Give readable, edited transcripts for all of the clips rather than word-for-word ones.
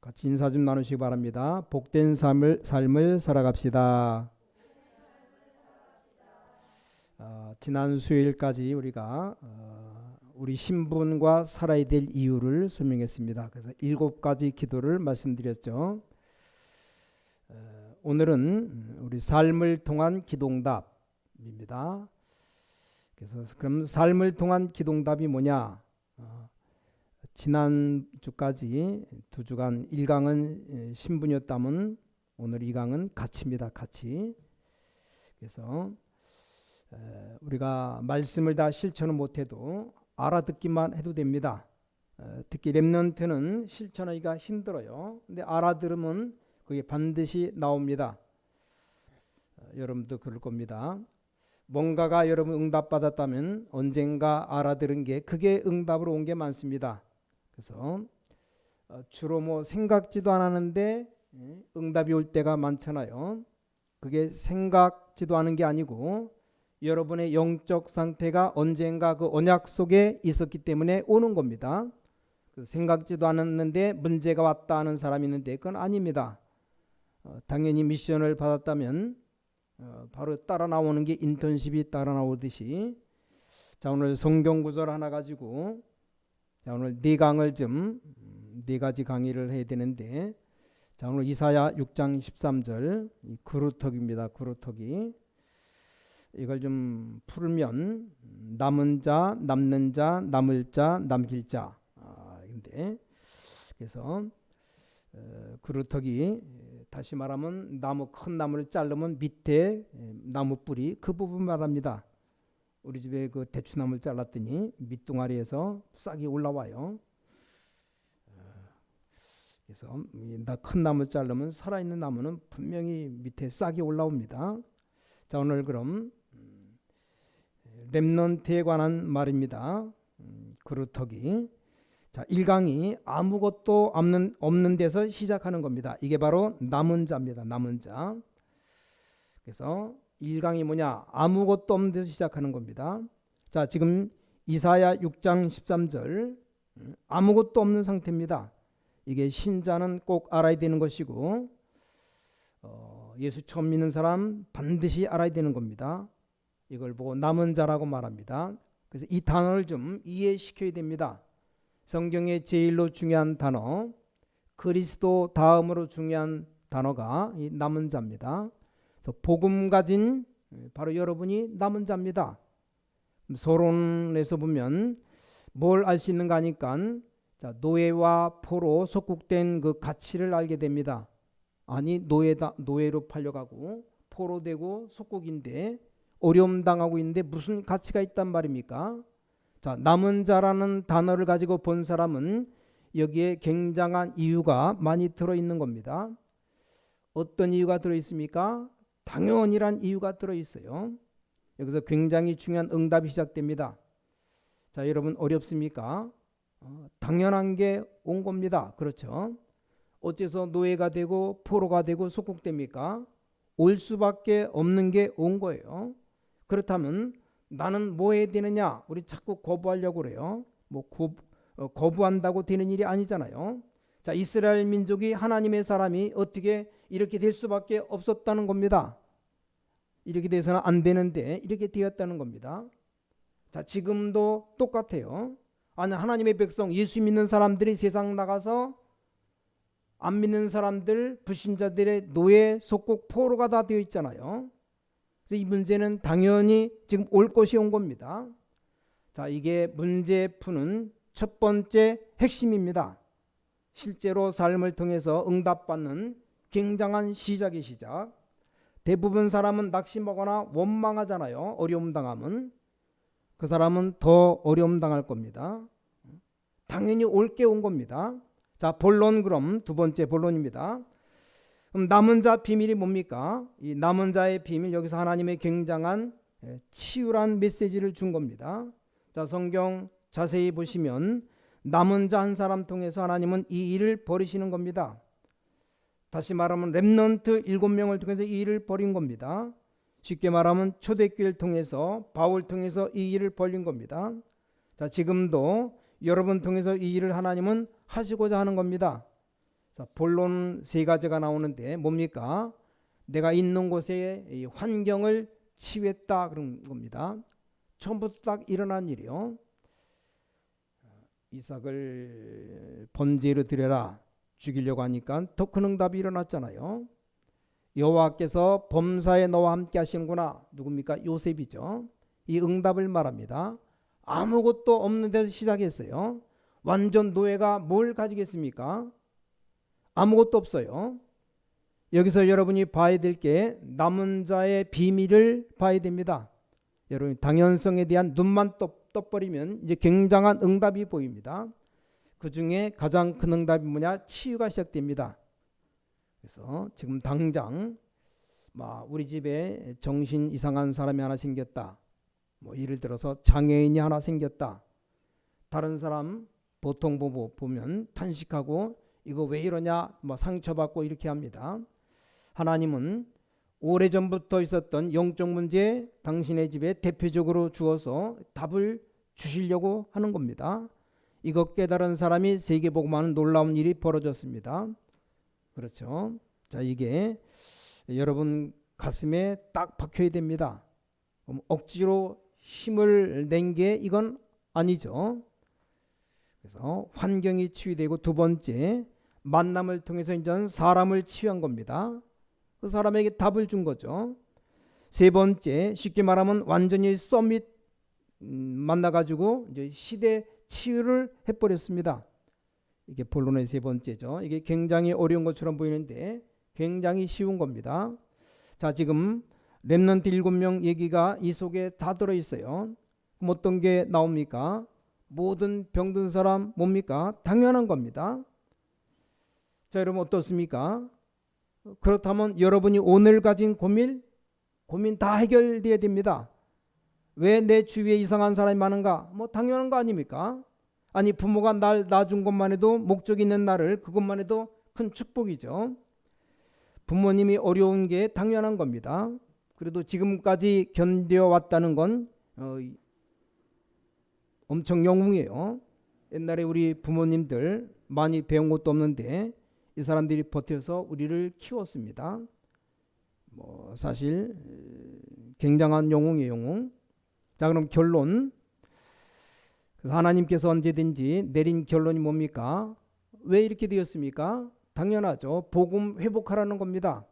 같이 인사 좀 나누시기 바랍니다. 복된 삶을 살아갑시다. 지난 수요일까지 우리가 우리 신분과 살아야 될 이유를 설명했습니다. 그래서 7가지 기도를 말씀드렸죠. 오늘은 우리 삶을 통한 기도응답입니다. 그래서 그럼 삶을 통한 기도응답이 뭐냐? 지난 주까지 2주간 1강은 신분이었다면 오늘 2강은 가치입니다. 가치. 그래서 우리가 말씀을 다 실천을 못해도 알아듣기만 해도 됩니다. 특히 렘넌트는 실천하기가 힘들어요. 근데 알아들으면 그게 반드시 나옵니다. 여러분도 그럴 겁니다. 뭔가가 여러분 응답받았다면 언젠가 알아들은 게 그게 응답으로 온 게 많습니다. 그래서 주로 뭐 생각지도 않았는데 응답이 올 때가 많잖아요. 그게 생각지도 않은 게 아니고 여러분의 영적 상태가 언젠가 그 언약 속에 있었기 때문에 오는 겁니다. 생각지도 않았는데 문제가 왔다 하는 사람이 있는데 그건 아닙니다. 당연히 미션을 받았다면 바로 따라 나오는 게 인턴십이 따라 나오듯이, 자, 오늘 성경 구절 하나 가지고 오늘 4가지 강의를 해야 되는데, 자, 오늘 이사야 6장 13절 그루터기입니다. 그루터기. 이걸 좀 풀면 남은 자, 남는 자, 남을 자, 남길 자. 근데 그래서 그루터기, 다시 말하면 나무, 큰 나무를 자르면 밑에 나무 뿌리 그 부분 말합니다. 우리 집에 그 대추나무를 잘랐더니 밑둥아리에서 싹이 올라와요. 그래서 큰 나무 자르면 살아있는 나무는 분명히 밑에 싹이 올라옵니다. 자, 오늘 그럼 렘넌트에 관한 말입니다. 그루터기. 자, 1강이 아무것도 없는 데서 시작하는 겁니다. 이게 바로 남은 자입니다. 남은 자. 그래서 1강이 뭐냐? 아무것도 없는 데서 시작하는 겁니다. 자, 지금 이사야 6장 13절 아무것도 없는 상태입니다. 이게 신자는 꼭 알아야 되는 것이고 예수 처음 믿는 사람 반드시 알아야 되는 겁니다. 이걸 보고 남은 자라고 말합니다. 그래서 이 단어를 좀 이해시켜야 됩니다. 성경의 제일로 중요한 단어, 그리스도 다음으로 중요한 단어가 이 남은 자입니다. 그래서 복음 가진 바로 여러분이 남은 자입니다. 서론에서 보면 뭘 알 수 있는가 하니까, 자, 노예와 포로 속국된 그 가치를 알게 됩니다. 아니, 노예로 팔려가고 포로 되고 속국인데 어려움 당하고 있는데 무슨 가치가 있단 말입니까? 자, 남은 자라는 단어를 가지고 본 사람은 여기에 굉장한 이유가 많이 들어있는 겁니다. 어떤 이유가 들어있습니까? 당연이란 이유가 들어있어요. 여기서 굉장히 중요한 응답이 시작됩니다. 자, 여러분 어렵습니까? 당연한 게 온 겁니다. 그렇죠? 어째서 노예가 되고 포로가 되고 속국됩니까? 올 수밖에 없는 게 온 거예요. 그렇다면 나는 뭐 해야 되느냐? 우리 자꾸 거부하려고 그래요. 거부한다고 되는 일이 아니잖아요. 자, 이스라엘 민족이 하나님의 사람이 어떻게 이렇게 될 수밖에 없었다는 겁니다. 이렇게 돼서는 안 되는데 이렇게 되었다는 겁니다. 자, 지금도 똑같아요. 아니, 하나님의 백성, 예수 믿는 사람들이 세상 나가서 안 믿는 사람들, 불신자들의 노예, 속국, 포로가 다 되어 있잖아요. 그래서 이 문제는 당연히 지금 올 것이 온 겁니다. 자, 이게 문제 푸는 첫 번째 핵심입니다. 실제로 삶을 통해서 응답받는 굉장한 시작의 시작. 대부분 사람은 낙심하거나 원망하잖아요. 어려움 당하면. 그 사람은 더 어려움 당할 겁니다. 당연히 올 게 온 겁니다. 자, 본론, 그럼 두 번째 본론입니다. 그럼 남은 자 비밀이 뭡니까? 이 남은 자의 비밀, 여기서 하나님의 굉장한 치유란 메시지를 준 겁니다. 자, 성경 자세히 보시면 남은 자 한 사람 통해서 하나님은 이 일을 벌이시는 겁니다. 다시 말하면 렘넌트 7명을 통해서 이 일을 벌인 겁니다. 쉽게 말하면 초대교회를 통해서, 바울 통해서 이 일을 벌인 겁니다. 자, 지금도 여러분 통해서 이 일을 하나님은 하시고자 하는 겁니다. 자, 본론 세 가지가 나오는데 뭡니까? 내가 있는 곳에 이 환경을 치유했다 그런 겁니다. 처음부터 딱 일어난 일이요. 이삭을 번제로 드려라 죽이려고 하니까 더 큰 응답이 일어났잖아요. 여호와께서 범사에 너와 함께 하시는구나. 누굽니까? 요셉이죠. 이 응답을 말합니다. 아무것도 없는 데서 시작했어요. 완전 노예가 뭘 가지겠습니까? 아무것도 없어요. 여기서 여러분이 봐야 될 게 남은 자의 비밀을 봐야 됩니다. 여러분 당연성에 대한 눈만 떠버리면 이제 굉장한 응답이 보입니다. 그 중에 가장 큰 응답이 뭐냐? 치유가 시작됩니다. 그래서 지금 당장 우리 집에 정신 이상한 사람이 하나 생겼다. 예를 들어서 장애인이 하나 생겼다. 다른 사람 보통 보면 탄식하고 이거 왜 이러냐 상처받고 이렇게 합니다. 하나님은 오래전부터 있었던 영적 문제 당신의 집에 대표적으로 주어서 답을 주시려고 하는 겁니다. 이거 깨달은 사람이 세계복음하는 놀라운 일이 벌어졌습니다. 그렇죠. 자, 이게 여러분 가슴에 딱 박혀야 됩니다. 억지로 힘을 낸 게 이건 아니죠. 그래서 환경이 치유되고 두 번째 만남을 통해서 이제 사람을 치유한 겁니다. 그 사람에게 답을 준 거죠. 세 번째 쉽게 말하면 완전히 서밋 만나가지고 이제 시대 치유를 해버렸습니다. 이게 본론의 세 번째죠. 이게 굉장히 어려운 것처럼 보이는데 굉장히 쉬운 겁니다. 자, 지금 렘넌트 7명 얘기가 이 속에 다 들어있어요. 그럼 어떤 게 나옵니까? 모든 병든 사람 뭡니까? 당연한 겁니다. 자, 여러분 어떻습니까? 그렇다면 여러분이 오늘 가진 고민 다 해결돼야 됩니다. 왜 내 주위에 이상한 사람이 많은가? 당연한 거 아닙니까? 아니 부모가 날 낳아준 것만 해도 목적 있는 나를 그것만 해도 큰 축복이죠. 부모님이 어려운 게 당연한 겁니다. 그래도 지금까지 견뎌왔다는 건 엄청 영웅이에요. 옛날에 우리 부모님들 많이 배운 것도 없는데 이 사람들이 버텨서 우리를 키웠습니다. 사실 굉장한 영웅이에요, 영웅. 자, 그럼 결론. 하나님께서 언제든지 내린 결론이 뭡니까? 왜 이렇게 되었습니까? 당연하죠. 복음 회복하라는 겁니다.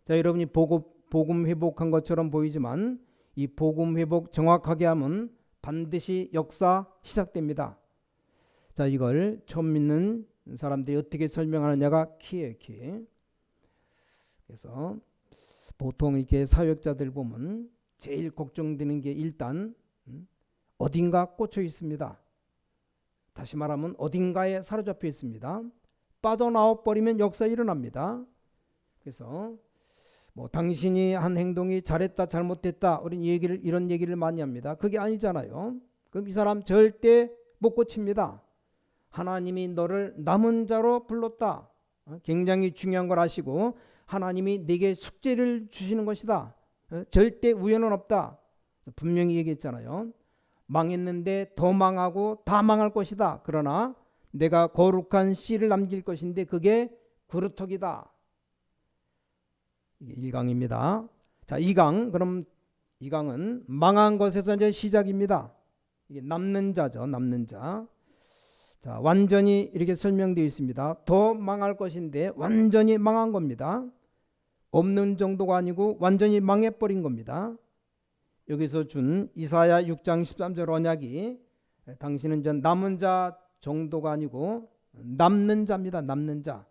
자, 여러분이 복음 회복한 것처럼 보이지만 이 복음 회복 정확하게 하면 반드시 역사 시작됩니다. 자, 이걸 처음 믿는 사람들이 어떻게 설명하느냐가 키예요, 키. 그래서 보통 이렇게 사역자들 보면 제일 걱정되는 게 일단 어딘가 꽂혀 있습니다. 다시 말하면 어딘가에 사로잡혀 있습니다. 빠져나와 버리면 역사 일어납니다. 그래서 당신이 한 행동이 잘했다 잘못됐다 이런 얘기를 많이 합니다. 그게 아니잖아요. 그럼 이 사람 절대 못 고칩니다. 하나님이 너를 남은 자로 불렀다. 굉장히 중요한 걸 아시고 하나님이 내게 숙제를 주시는 것이다. 절대 우연은 없다. 분명히 얘기했잖아요. 망했는데 더 망하고 다 망할 것이다. 그러나 내가 거룩한 씨를 남길 것인데 그게 그루터기다. 이게 1강입니다. 자, 2강. 그럼 2강은 망한 것에서 이제 시작입니다. 이게 남는 자죠. 남는 자. 자, 완전히 이렇게 설명되어 있습니다. 더 망할 것인데 완전히 망한 겁니다. 없는 정도가 아니고 완전히 망해버린 겁니다. 여기서 준 이사야 6장 13절 언약이 당신은 전 남은 자 정도가 아니고 남는 자입니다. 남는 자.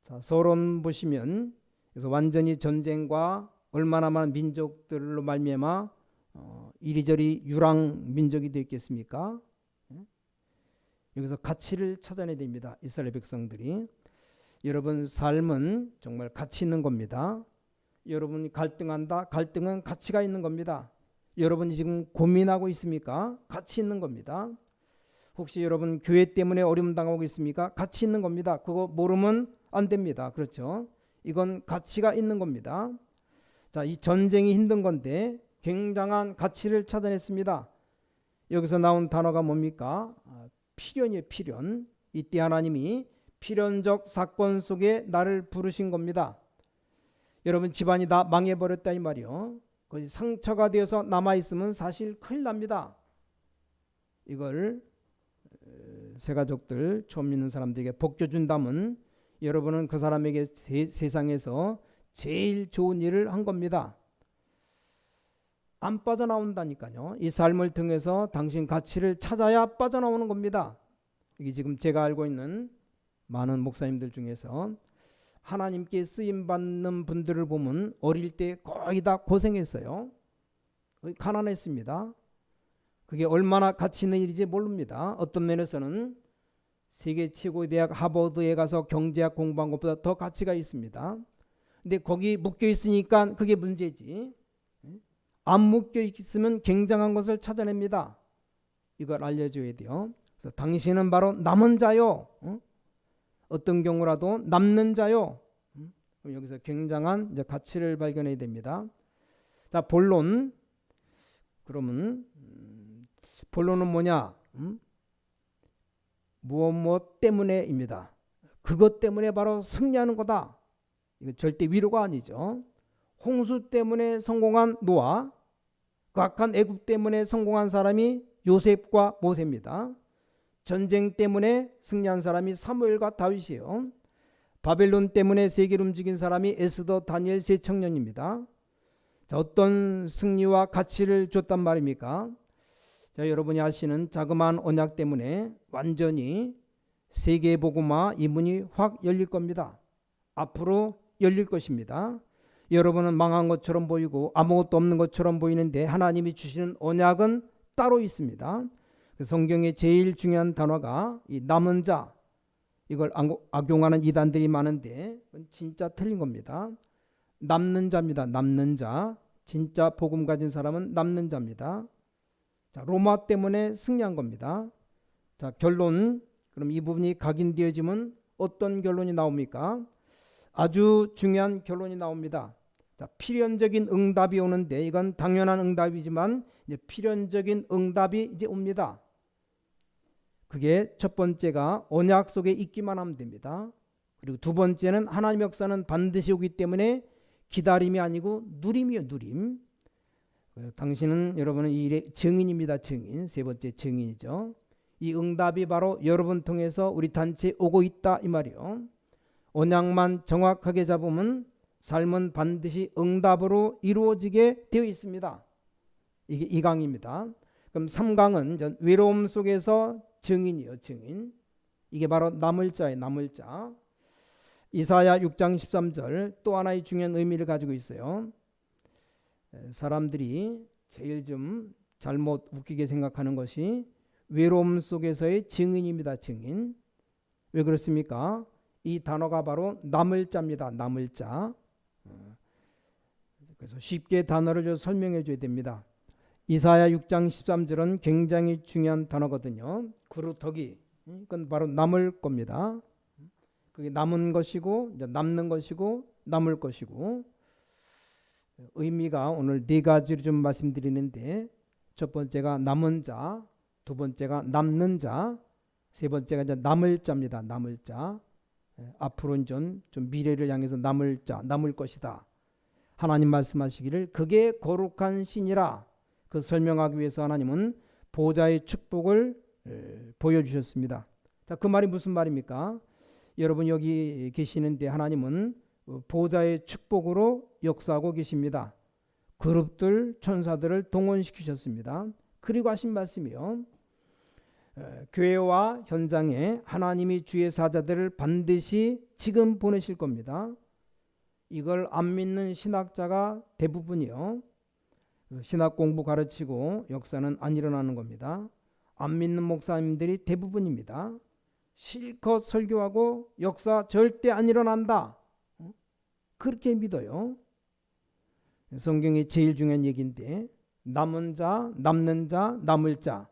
자, 서론 보시면 그래서 완전히 전쟁과 얼마나 많은 민족들로 말미암아 이리저리 유랑 민족이 되었겠습니까? 여기서 가치를 찾아내야 됩니다. 이스라엘 백성들이. 여러분 삶은 정말 가치 있는 겁니다. 여러분이 갈등한다. 갈등은 가치가 있는 겁니다. 여러분이 지금 고민하고 있습니까? 가치 있는 겁니다. 혹시 여러분 교회 때문에 어려움 당하고 있습니까? 가치 있는 겁니다. 그거 모르면 안 됩니다. 그렇죠? 이건 가치가 있는 겁니다. 자, 이 전쟁이 힘든 건데 굉장한 가치를 찾아냈습니다. 여기서 나온 단어가 뭡니까? 필연이에요. 필연. 이때 하나님이 필연적 사건 속에 나를 부르신 겁니다. 여러분 집안이 다 망해버렸다 이 말이요. 거기 상처가 되어서 남아있으면 사실 큰일 납니다. 이걸 새가족들 처음 믿는 사람들에게 벗겨준다면 여러분은 그 사람에게 세상에서 제일 좋은 일을 한 겁니다. 안 빠져나온다니까요. 이 삶을 통해서 당신 가치를 찾아야 빠져나오는 겁니다. 이게 지금 제가 알고 있는 많은 목사님들 중에서 하나님께 쓰임받는 분들을 보면 어릴 때 거의 다 고생했어요. 가난했습니다. 그게 얼마나 가치 있는 일인지 모릅니다. 어떤 면에서는 세계 최고의 대학 하버드에 가서 경제학 공부한 것보다 더 가치가 있습니다. 근데 거기 묶여 있으니까 그게 문제지. 안 묶여 있으면 굉장한 것을 찾아냅니다. 이걸 알려줘야 돼요. 그래서 당신은 바로 남은 자요. 어떤 경우라도 남는 자요. 여기서 굉장한 이제 가치를 발견해야 됩니다. 자, 본론. 그러면 본론은 뭐냐? 무엇 때문에입니다. 그것 때문에 바로 승리하는 거다. 이거 절대 위로가 아니죠. 홍수 때문에 성공한 노아, 그 악한 애굽 때문에 성공한 사람이 요셉과 모세입니다. 전쟁 때문에 승리한 사람이 사무엘과 다윗이에요. 바벨론 때문에 세계를 움직인 사람이 에스더, 다니엘 세 청년입니다. 자, 어떤 승리와 가치를 줬단 말입니까? 자, 여러분이 아시는 자그마한 언약 때문에 완전히 세계 복음화 이 문이 확 열릴 겁니다. 앞으로 열릴 것입니다. 여러분은 망한 것처럼 보이고 아무것도 없는 것처럼 보이는데 하나님이 주시는 언약은 따로 있습니다. 성경의 제일 중요한 단어가 이 남은 자, 이걸 악용하는 이단들이 많은데 그건 진짜 틀린 겁니다. 남는 자입니다. 남는 자. 진짜 복음 가진 사람은 남는 자입니다. 자, 로마 때문에 승리한 겁니다. 자, 결론. 그럼 이 부분이 각인되어지면 어떤 결론이 나옵니까? 아주 중요한 결론이 나옵니다. 자, 필연적인 응답이 오는데 이건 당연한 응답이지만 이제 필연적인 응답이 이제 옵니다. 그게 첫 번째가 언약 속에 있기만 하면 됩니다. 그리고 두 번째는 하나님의 역사는 반드시 오기 때문에 기다림이 아니고 누림이요, 누림. 당신은 여러분은 이 일의 증인입니다. 증인. 세 번째 증인이죠. 이 응답이 바로 여러분 통해서 우리 단체에 오고 있다 이 말이요. 언약만 정확하게 잡으면 삶은 반드시 응답으로 이루어지게 되어 있습니다. 이게 2강입니다. 그럼 3강은 외로움 속에서 증인이요, 증인. 이게 바로 남을 자예요, 남을 자. 이사야 6장 13절 또 하나의 중요한 의미를 가지고 있어요. 사람들이 제일 좀 잘못 웃기게 생각하는 것이 외로움 속에서의 증인입니다. 증인. 왜 그렇습니까? 이 단어가 바로 남을 자입니다. 남을 자. 그래서 쉽게 단어를 좀 설명해 줘야 됩니다. 이사야 6장 13절은 굉장히 중요한 단어거든요. 그루터기. 그건 바로 남을 겁니다. 그게 남은 것이고 이제 남는 것이고 남을 것이고 의미가 오늘 네 가지로 좀 말씀드리는데 첫 번째가 남은 자, 두 번째가 남는 자, 세 번째가 이제 남을 자입니다. 남을 자. 앞으로는 좀 미래를 향해서 남을 자, 남을 것이다. 하나님 말씀하시기를 그게 거룩한 신이라. 그 설명하기 위해서 하나님은 보좌의 축복을 보여주셨습니다. 자, 그 말이 무슨 말입니까? 여러분 여기 계시는데 하나님은 보좌의 축복으로 역사하고 계십니다. 그룹들, 천사들을 동원시키셨습니다. 그리고 하신 말씀이요. 교회와 현장에 하나님이 주의 사자들을 반드시 지금 보내실 겁니다. 이걸 안 믿는 신학자가 대부분이요. 그래서 신학 공부 가르치고 역사는 안 일어나는 겁니다. 안 믿는 목사님들이 대부분입니다. 실컷 설교하고 역사 절대 안 일어난다. 그렇게 믿어요. 성경의 제일 중요한 얘기인데 남은 자, 남는 자, 남을 자.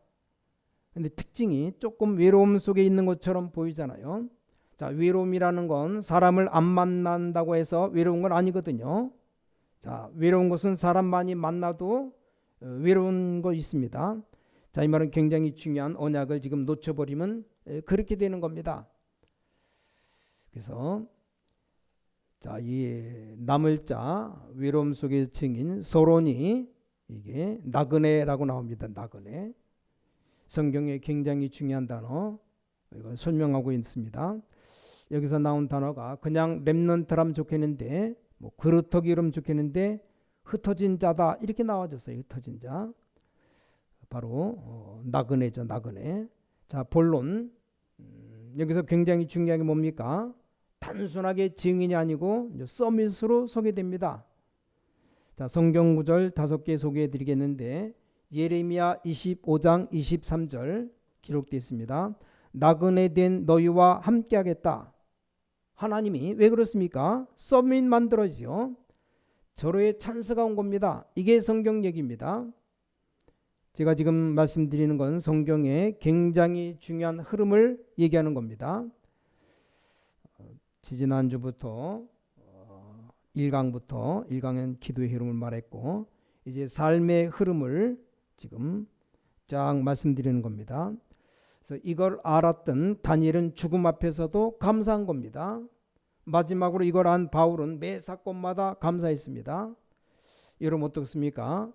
근데 특징이 조금 외로움 속에 있는 것처럼 보이잖아요. 자, 외로움이라는 건 사람을 안 만난다고 해서 외로운 건 아니거든요. 자, 외로운 것은 사람 많이 만나도 외로운 거 있습니다. 자, 이 말은 굉장히 중요한 언약을 지금 놓쳐버리면 그렇게 되는 겁니다. 그래서 자, 이 나물자 외로움 속의 증인 서론이 이게 나그네라고 나옵니다. 나그네. 성경에 굉장히 중요한 단어 이걸 설명하고 있습니다. 여기서 나온 단어가 그냥 렘넌트라면 좋겠는데 뭐 그루터기 이러면 좋겠는데 흩어진 자다 이렇게 나와졌어요. 흩어진 자. 바로 나그네죠. 나그네. 자, 본론. 여기서 굉장히 중요한 게 뭡니까? 단순하게 증인이 아니고 서밋으로 소개됩니다. 자, 성경 구절 5개 소개해 드리겠는데 예레미야 25장 23절 기록되어 있습니다. 나그네 된 너희와 함께 하겠다. 하나님이 왜 그렇습니까? 서밋 만들어지죠. 절호의 찬스가 온 겁니다. 이게 성경 얘기입니다. 제가 지금 말씀드리는 건 성경의 굉장히 중요한 흐름을 얘기하는 겁니다. 지지난주부터 1강부터 1강은 기도의 흐름을 말했고 이제 삶의 흐름을 지금 쫙 말씀드리는 겁니다. 그래서 이걸 알았던 다니엘은 죽음 앞에서도 감사한 겁니다. 마지막으로 이걸 안 바울은 매 사건마다 감사했습니다. 여러분 어떻습니까?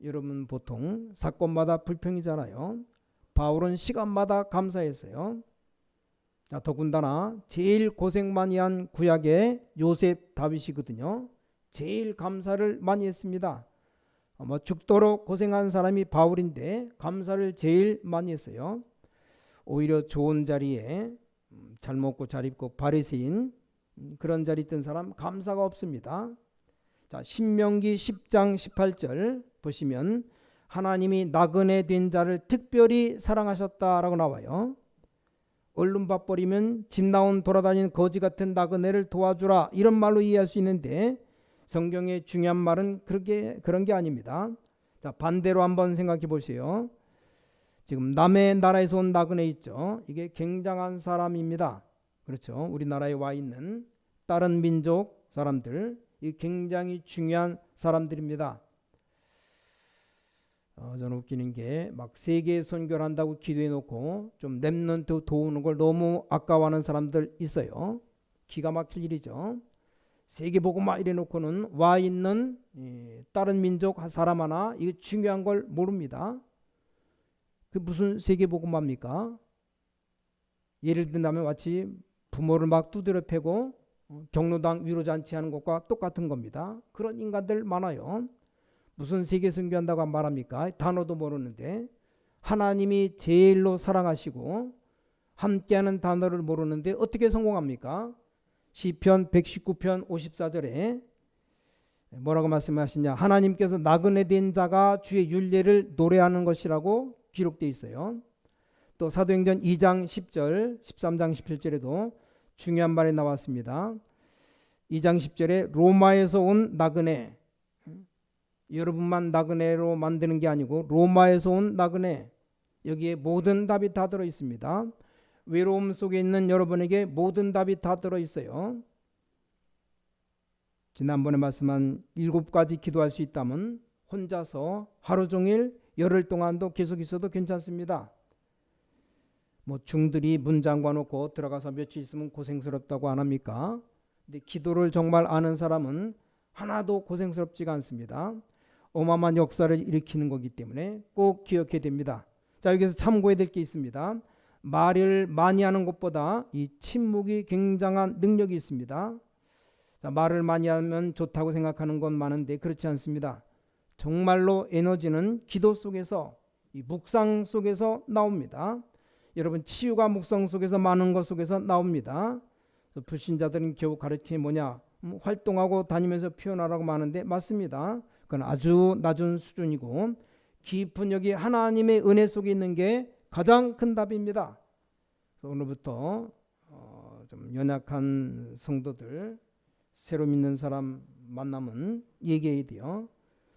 여러분 보통 사건마다 불평이잖아요. 바울은 시간마다 감사했어요. 자, 더군다나 제일 고생 많이 한 구약의 요셉 다윗이거든요. 제일 감사를 많이 했습니다. 죽도록 고생한 사람이 바울인데 감사를 제일 많이 했어요. 오히려 좋은 자리에 잘 먹고 잘 입고 바리새인 그런 자리 있던 사람 감사가 없습니다. 자, 신명기 10장 18절 보시면 하나님이 나그네 된 자를 특별히 사랑하셨다라고 나와요. 얼른 밥버리면 집 나온 돌아다니는 거지 같은 나그네를 도와주라 이런 말로 이해할 수 있는데 성경의 중요한 말은 그런 게 아닙니다. 자, 반대로 한번 생각해 보세요. 지금 남의 나라에서 온 나그네 있죠. 이게 굉장한 사람입니다. 그렇죠. 우리나라에 와 있는 다른 민족 사람들 이 굉장히 중요한 사람들입니다. 저는 웃기는 게 막 세계 선교를 한다고 기도해 놓고 좀 렘넌트 도우는 걸 너무 아까워하는 사람들 있어요. 기가 막힐 일이죠. 세계 복음화 이래 놓고는 와 있는 다른 민족 한 사람 하나 이게 중요한 걸 모릅니다. 그 무슨 세계 복음화입니까? 예를 든다면 마치 부모를 막 두드려 패고 경로당 위로잔치 하는 것과 똑같은 겁니다. 그런 인간들 많아요. 무슨 세계 선교한다고 말합니까? 단어도 모르는데 하나님이 제일로 사랑하시고 함께하는 단어를 모르는데 어떻게 성공합니까? 시편 119편 54절에 뭐라고 말씀하시냐? 하나님께서 나그네 된 자가 주의 율례를 노래하는 것이라고 기록되어 있어요. 또 사도행전 2장 10절 13장 17절에도 중요한 말이 나왔습니다. 2장 10절에 로마에서 온 나그네, 여러분만 나그네로 만드는 게 아니고 로마에서 온 나그네, 여기에 모든 답이 다 들어 있습니다. 외로움 속에 있는 여러분에게 모든 답이 다 들어 있어요. 지난번에 말씀한 7가지 기도할 수 있다면 혼자서 하루 종일 열흘 동안도 계속 있어도 괜찮습니다. 뭐 중들이 문 잠궈 놓고 들어가서 며칠 있으면 고생스럽다고 안 합니까? 근데 기도를 정말 아는 사람은 하나도 고생스럽지가 않습니다. 어마어마한 역사를 일으키는 거기 때문에 꼭 기억해야 됩니다. 자, 여기서 참고해야 될 게 있습니다. 말을 많이 하는 것보다 이 침묵이 굉장한 능력이 있습니다. 자, 말을 많이 하면 좋다고 생각하는 건 많은데 그렇지 않습니다. 정말로 에너지는 기도 속에서, 이 묵상 속에서 나옵니다. 여러분 치유가 묵상 속에서 많은 것 속에서 나옵니다. 불신자들은 겨우 가르침이 뭐냐? 활동하고 다니면서 표현하라고 하는데 맞습니다. 그건 아주 낮은 수준이고 깊은 여기 하나님의 은혜 속에 있는 게 가장 큰 답입니다. 그래서 오늘부터 좀 연약한 성도들, 새로 믿는 사람 만나면 얘기해야 돼요.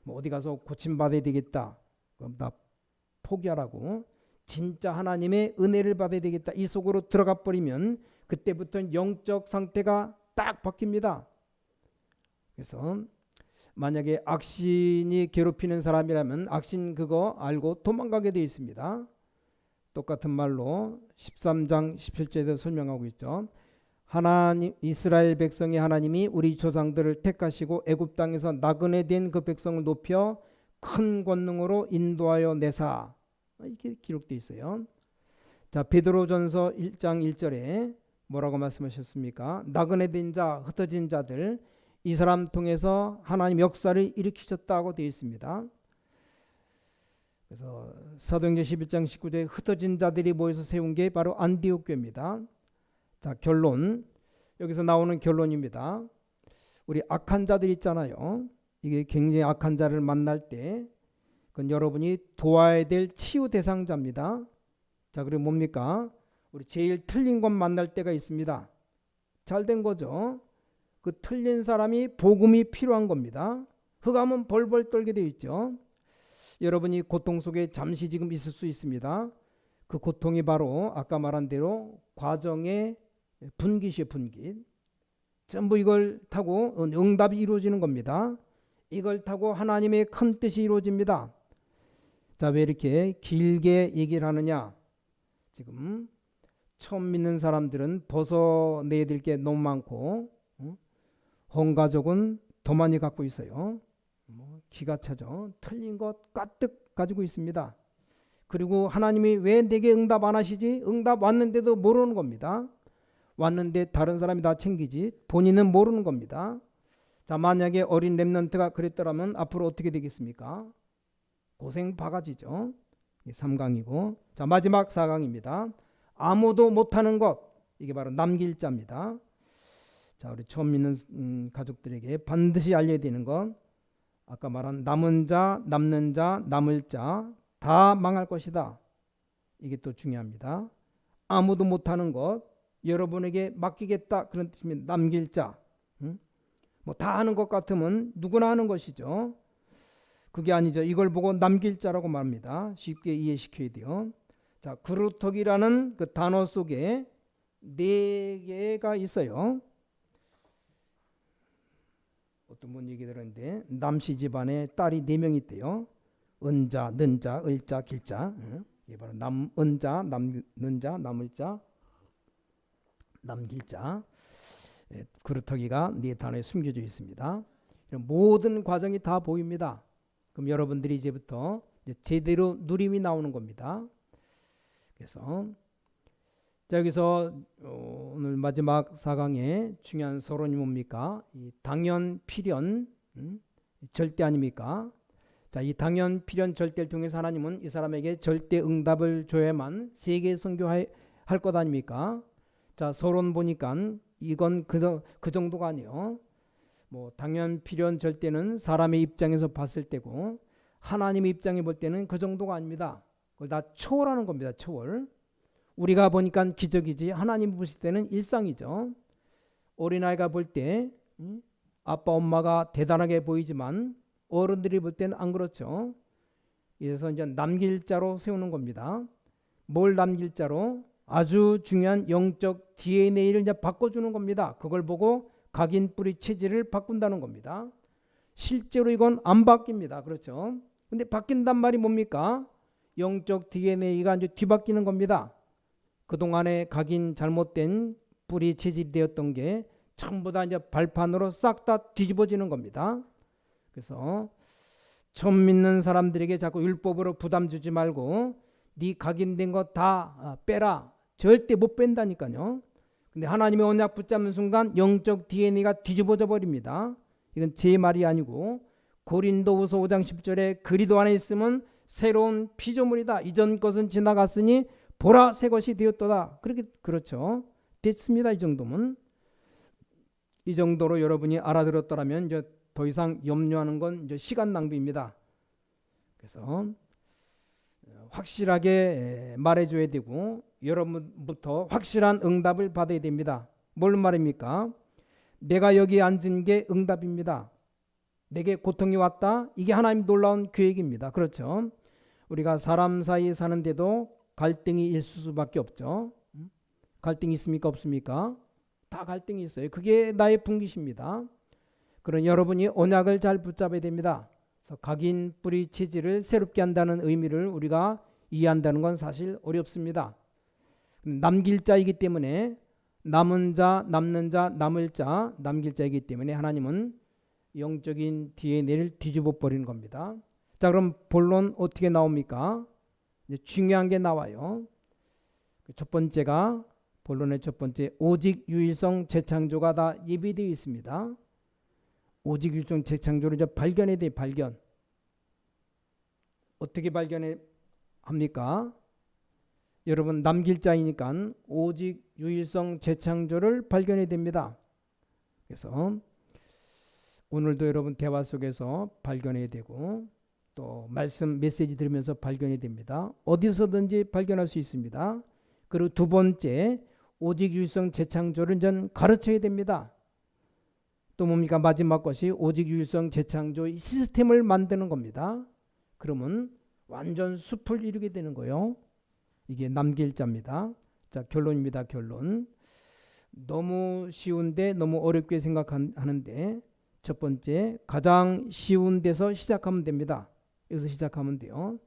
뭐 어디 가서 고침받아야 되겠다. 그럼 다 포기하라고. 진짜 하나님의 은혜를 받아야 되겠다. 이 속으로 들어가 버리면 그때부터는 영적 상태가 딱 바뀝니다. 그래서 만약에 악신이 괴롭히는 사람이라면 악신 그거 알고 도망가게 되어 있습니다. 똑같은 말로 13장 17절에도 설명하고 있죠. 하나님 이스라엘 백성이 하나님이 우리 조상들을 택하시고 애굽 땅에서 나그네 된 그 백성을 높여 큰 권능으로 인도하여 내사 이렇게 기록되어 있어요. 자, 베드로전서 1장 1절에 뭐라고 말씀하셨습니까? 나그네 된 자, 흩어진 자들 이 사람 통해서 하나님 역사를 일으키셨다고 되어 있습니다. 그래서 사도행전 11장 19절에 흩어진 자들이 모여서 세운 게 바로 안디옥 교회입니다. 자, 결론. 여기서 나오는 결론입니다. 우리 악한 자들 있잖아요. 이게 굉장히 악한 자를 만날 때 그건 여러분이 도와야 될 치유 대상자입니다. 자, 그리고 뭡니까? 우리 제일 틀린 것 만날 때가 있습니다. 잘된 거죠. 그 틀린 사람이 복음이 필요한 겁니다. 흑암은 벌벌 떨게 되어 있죠. 여러분이 고통 속에 잠시 지금 있을 수 있습니다. 그 고통이 바로 아까 말한 대로 과정의 분깃이에요. 분깃. 전부 이걸 타고 응답이 이루어지는 겁니다. 이걸 타고 하나님의 큰 뜻이 이루어집니다. 자, 왜 이렇게 길게 얘기를 하느냐? 지금 처음 믿는 사람들은 벗어내야 될 게 너무 많고 온 가족은 더 많이 갖고 있어요. 기가 차죠. 틀린 것 가득 가지고 있습니다. 그리고 하나님이 왜 내게 응답 안 하시지? 응답 왔는데도 모르는 겁니다. 왔는데 다른 사람이 다 챙기지 본인은 모르는 겁니다. 자, 만약에 어린 렘넌트가 그랬더라면 앞으로 어떻게 되겠습니까? 고생 바가지죠. 3강이고 자, 마지막 4강입니다. 아무도 못하는 것. 이게 바로 남길 자입니다. 자, 우리 처음 믿는 가족들에게 반드시 알려야 되는 건 아까 말한 남은 자, 남는 자, 남을 자 다 망할 것이다. 이게 또 중요합니다. 아무도 못하는 것 여러분에게 맡기겠다 그런 뜻입니다. 남길 자. 뭐 다 하는 것 같으면 누구나 하는 것이죠. 그게 아니죠. 이걸 보고 남길 자라고 말합니다. 쉽게 이해시켜야 돼요. 자, 그루터기라는 그 단어 속에 4개가 있어요. 어떤 분 얘기 들었는데 남씨 집안에 딸이 4명 있대요. 은자, 는자, 을자, 길자. 이게 바로 은자, 는자, 남을자, 남길자. 그루터기가 4단어에 숨겨져 있습니다. 모든 과정이 다 보입니다. 그럼 여러분들이 이제부터 제대로 누림이 나오는 겁니다. 그래서 자, 여기서 오늘 마지막 4강의 중요한 서론이 뭡니까? 이 당연, 필연, 절대 아닙니까? 자, 이 당연, 필연, 절대를 통해서 하나님은 이 사람에게 절대 응답을 줘야만 세계 선교할 것 아닙니까? 자, 서론 보니까 이건 그 정도가 아니에요. 뭐 당연, 필연, 절대는 사람의 입장에서 봤을 때고 하나님의 입장에 볼 때는 그 정도가 아닙니다. 그걸 다 초월하는 겁니다. 초월. 우리가 보니까 기적이지 하나님 보실 때는 일상이죠. 어린아이가 볼 때 아빠 엄마가 대단하게 보이지만 어른들이 볼 때는 안 그렇죠. 그래서 이제 남길 자로 세우는 겁니다. 뭘 남길 자로? 아주 중요한 영적 DNA를 이제 바꿔주는 겁니다. 그걸 보고 각인 뿌리 체질을 바꾼다는 겁니다. 실제로 이건 안 바뀝니다. 그렇죠? 근데 바뀐단 말이 뭡니까? 영적 DNA가 이제 뒤바뀌는 겁니다. 그동안에 각인 잘못된 뿌리 체질이 되었던 게 전부 다 이제 발판으로 싹 다 뒤집어지는 겁니다. 그래서 처음 믿는 사람들에게 자꾸 율법으로 부담 주지 말고 네 각인된 거 다 빼라. 절대 못 뺀다니까요. 근데 하나님의 언약 붙잡는 순간 영적 DNA가 뒤집어져 버립니다. 이건 제 말이 아니고 고린도후서 5장 10절에 그리스도 안에 있으면 새로운 피조물이다. 이전 것은 지나갔으니 보라 새 것이 되었도다. 그렇게 그렇죠. 됐습니다. 이 정도면. 이 정도로 여러분이 알아들었더라면 이제 더 이상 염려하는 건 이제 시간 낭비입니다. 그래서 확실하게 말해줘야 되고 여러분부터 확실한 응답을 받아야 됩니다. 뭘 말입니까? 내가 여기 앉은 게 응답입니다. 내게 고통이 왔다. 이게 하나님 놀라운 계획입니다. 그렇죠? 우리가 사람 사이에 사는데도 갈등이 있을 수밖에 없죠. 갈등이 있습니까? 없습니까? 다 갈등이 있어요. 그게 나의 분깃입니다. 그런 여러분이 언약을 잘 붙잡아야 됩니다. 그래서 각인 뿌리 체질을 새롭게 한다는 의미를 우리가 이해한다는 건 사실 어렵습니다. 남길 자이기 때문에 남은 자, 남는 자, 남을 자, 남길 자이기 때문에 하나님은 영적인 DNA를 뒤집어 버리는 겁니다. 자, 그럼 본론 어떻게 나옵니까? 이제 중요한 게 나와요. 첫 번째가 본론의 첫 번째, 오직 유일성 재창조가 다 예비되어 있습니다. 오직 유일성 재창조를 이제 발견해야 돼. 발견. 어떻게 발견해 합니까? 여러분 남길 자이니까 오직 유일성 재창조를 발견해야 됩니다. 그래서 오늘도 여러분 대화 속에서 발견해야 되고 또 말씀 메시지 들으면서 발견이 됩니다. 어디서든지 발견할 수 있습니다. 그리고 두 번째, 오직 유일성 재창조를 전 가르쳐야 됩니다. 또 뭡니까? 마지막 것이 오직 유일성 재창조 시스템을 만드는 겁니다. 그러면 완전 숲을 이루게 되는 거예요. 이게 남길 자입니다. 자, 결론입니다. 결론. 너무 쉬운데 너무 어렵게 생각하는데 첫 번째, 가장 쉬운 데서 시작하면 됩니다. 여기서 시작하면 돼요.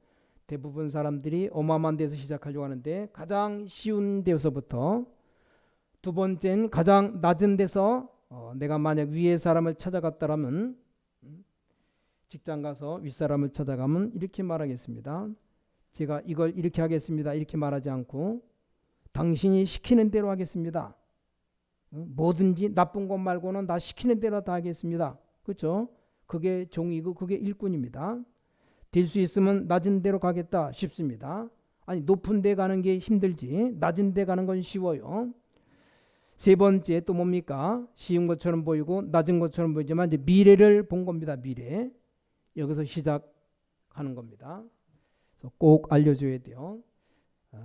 대부분 사람들이 어마어마한 데서 시작하려고 하는데 가장 쉬운 데서부터, 두 번째는 가장 낮은 데서 내가 만약 위에 사람을 찾아갔다라면 직장 가서 윗사람을 찾아가면 이렇게 말하겠습니다. 제가 이걸 이렇게 하겠습니다. 이렇게 말하지 않고 당신이 시키는 대로 하겠습니다. 뭐든지 나쁜 것 말고는 나 시키는 대로 다 하겠습니다. 그렇죠? 그게 종이고 그게 일꾼입니다. 될 수 있으면 낮은 데로 가겠다 쉽습니다. 아니 높은 데 가는 게 힘들지 낮은 데 가는 건 쉬워요. 세 번째 또 뭡니까? 쉬운 것처럼 보이고 낮은 것처럼 보이지만 이제 미래를 본 겁니다. 미래. 여기서 시작하는 겁니다. 그래서 꼭 알려줘야 돼요.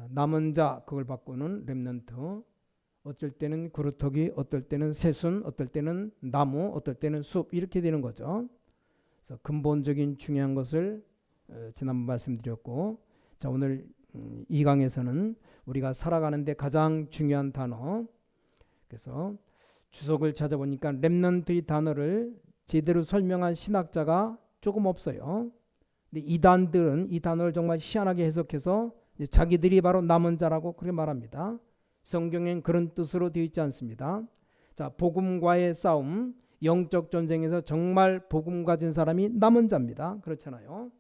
남은 자 그걸 바꾸는 렘넌트. 어쩔 때는 그루터기, 어떨 때는 새순, 어떨 때는 나무, 어떨 때는 숲 이렇게 되는 거죠. 그래서 근본적인 중요한 것을 지난번 말씀드렸고, 자 오늘 이 강에서는 우리가 살아가는데 가장 중요한 단어, 그래서 주석을 찾아보니까 렘넌트의 단어를 제대로 설명한 신학자가 조금 없어요. 근데 이단들은 이 단어를 정말 희한하게 해석해서 자기들이 바로 남은 자라고 그렇게 말합니다. 성경엔 그런 뜻으로 되어 있지 않습니다. 자, 복음과의 싸움, 영적 전쟁에서 정말 복음 가진 사람이 남은 자입니다. 그렇잖아요.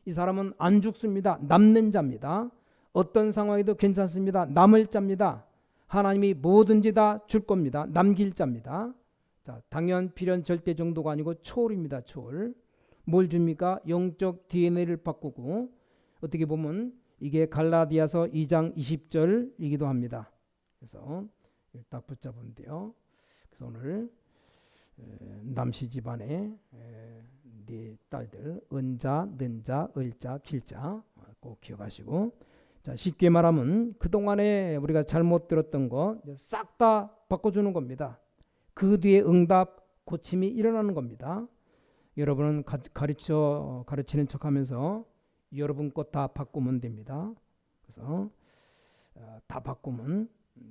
이 사람은 안 죽습니다. 남는 자입니다. 어떤 상황에도 괜찮습니다. 남을 자입니다. 하나님이 뭐든지 다 줄 겁니다. 남길 자입니다. 자, 당연, 필연, 절대 정도가 아니고 초월입니다. 초월. 뭘 줍니까? 영적 DNA를 바꾸고, 어떻게 보면 이게 갈라디아서 2장 20절이기도 합니다. 그래서 딱 붙잡으면 돼요. 그래서 오늘 남씨 집안에 네 딸들 은자, 는자, 을자, 길자 꼭 기억하시고, 자 쉽게 말하면 그동안에 우리가 잘못 들었던 거 싹 다 바꿔주는 겁니다. 그 뒤에 응답, 고침이 일어나는 겁니다. 여러분은 가르치는 척하면서 여러분 것 다 바꾸면 됩니다. 그래서 다 바꾸면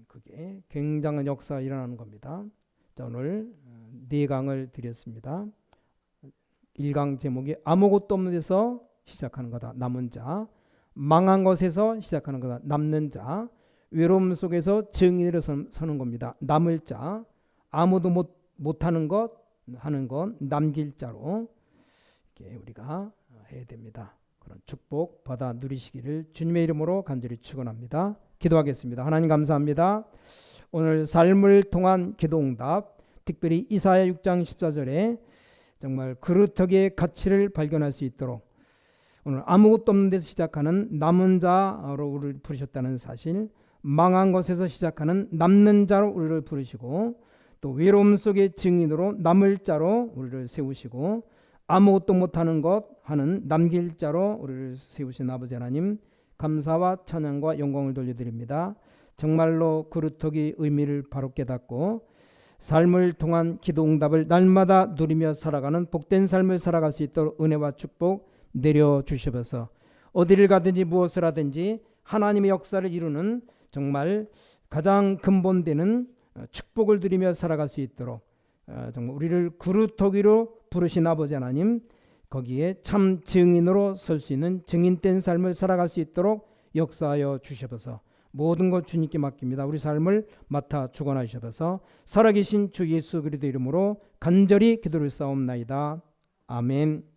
그게 굉장한 역사가 일어나는 겁니다. 자 오늘 4강을 드렸습니다. 1강 제목이 아무것도 없는 데서 시작하는 거다. 남은 자. 망한 것에서 시작하는 거다. 남는 자. 외로움 속에서 정의를 서는 겁니다. 남을 자. 아무도 못하는 것 하는 건 남길 자로 이렇게 우리가 해야 됩니다. 그런 축복 받아 누리시기를 주님의 이름으로 간절히 축원합니다. 기도하겠습니다. 하나님 감사합니다. 오늘 삶을 통한 기도응답, 특별히 이사야 6장 14절에 정말 그루터기의 가치를 발견할 수 있도록 오늘 아무것도 없는 데서 시작하는 남은 자로 우리를 부르셨다는 사실, 망한 것에서 시작하는 남는 자로 우리를 부르시고, 또 외로움 속의 증인으로 남을 자로 우리를 세우시고, 아무것도 못하는 것 하는 남길 자로 우리를 세우신 아버지 하나님, 감사와 찬양과 영광을 돌려드립니다. 정말로 그루터기 의미를 바로 깨닫고 삶을 통한 기도응답을 날마다 누리며 살아가는 복된 삶을 살아갈 수 있도록 은혜와 축복 내려주시옵소서. 어디를 가든지 무엇을 하든지 하나님의 역사를 이루는 정말 가장 근본되는 축복을 누리며 살아갈 수 있도록 정말 우리를 그루터기로 부르신 아버지 하나님, 거기에 참 증인으로 설 수 있는 증인된 삶을 살아갈 수 있도록 역사하여 주시옵소서. 모든 것 주님께 맡깁니다. 우리 삶을 맡아 주관하셔서 살아계신 주 예수 그리스도 이름으로 간절히 기도를 싸움나이다. 아멘.